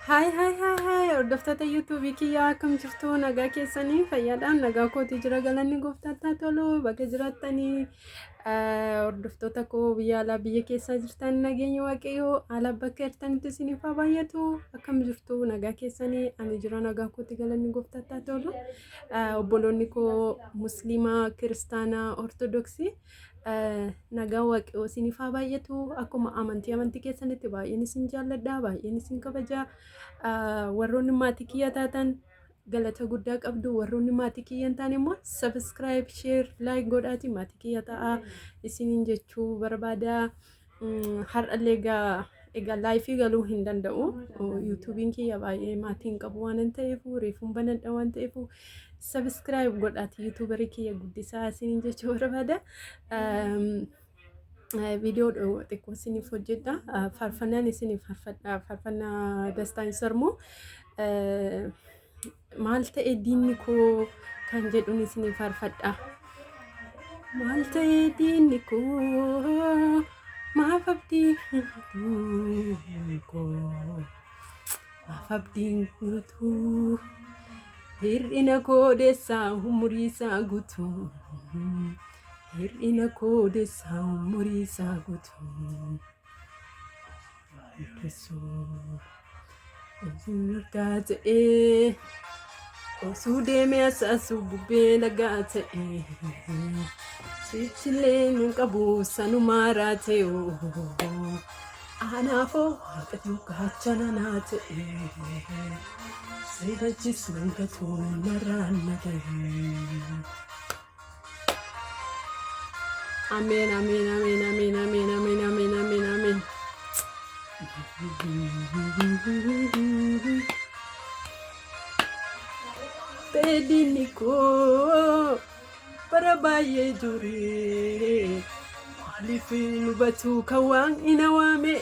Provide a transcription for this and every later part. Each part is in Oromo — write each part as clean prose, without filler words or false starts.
Hai, hordoftoota yuutuubii kiyyaa akkam jirtu nagaa keessanii fayyaadhaan nagaa kootii jira galanni gooftaatti tolu bakka jiraatanii hordoftoota koo biyya alaa biyya keessaa jirtan nageenya waaqayyoo haala bakka jirtanitti isiniif haa baay'atu akkam jirtu nagaa keessanii ani jira nagaa kootii galanni gooftaatti tolu obboloonni koo musliimaa kiristaanaa ortodoksii nagaa waaqayyoo isiniif haa baay'atu akkuma amantii keessanitti baay'een isin jaalladha baay'een isin kabaja warroonni maatii kiyya taatan galata guddaa qabdu warroonni maatii kiyya hin taane immoo subscribe share like godhaati maatii kiyya ta'a isiniin jechuu barbaada har'allee egaa laayifii galuu hin danda'u yuutuubiin kiyya baay'ee maatiin qabu waan ta'eef reefuun banadha waan ta'eef subscribe godhaati yuutuubarii kiyya guddisaa isiniin jechuu barbaada video xiqqoo isiniif hojjedha faarfannaan isiniif faarfannaa dastaan sarmoo maal ta'e diinni koo kan jedhuun isiniif faarfadha maal ta'e diinni koo maaf abdiin koo maaf abdiin guutuu hir'ina koo deessaa umurii isaa guutuu hir'ina koo deessaa umurii isaa guutuu argaa ta'ee osoo deemee asaasu bubbee lagaa ta'ee sichillee hin qabu sanumaa raatee anaafoo waaqatu gaachana naa ta'ee sirachis nangatu narraan nagahee Amen, amen, amen, amen, amen, amen, amen, amen, amen. Pedini ko para baye jure malifin batu kawang inawame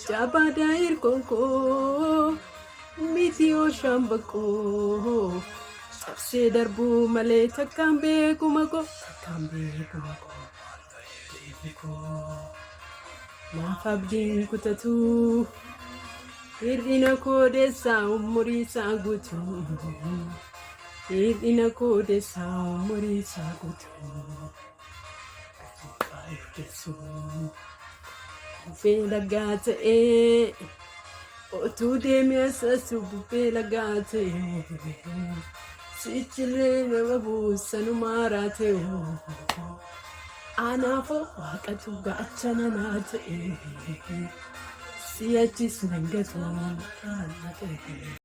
jabada irkonko mitio shambako Sabse darbu malee takkaan beekuma ko maaf abdiin kutatu hir'ina koo deessaa umurii isaa guutuu hir'ina koo deessaa umurii isaa guutuu bubbee lagaa ta'ee otuu deemee asaasu bubbee lagaa ta'ee sichillee nama buusanumaa raatee anaafoo waaqatu gaachana naa ta'e si'achis nangatu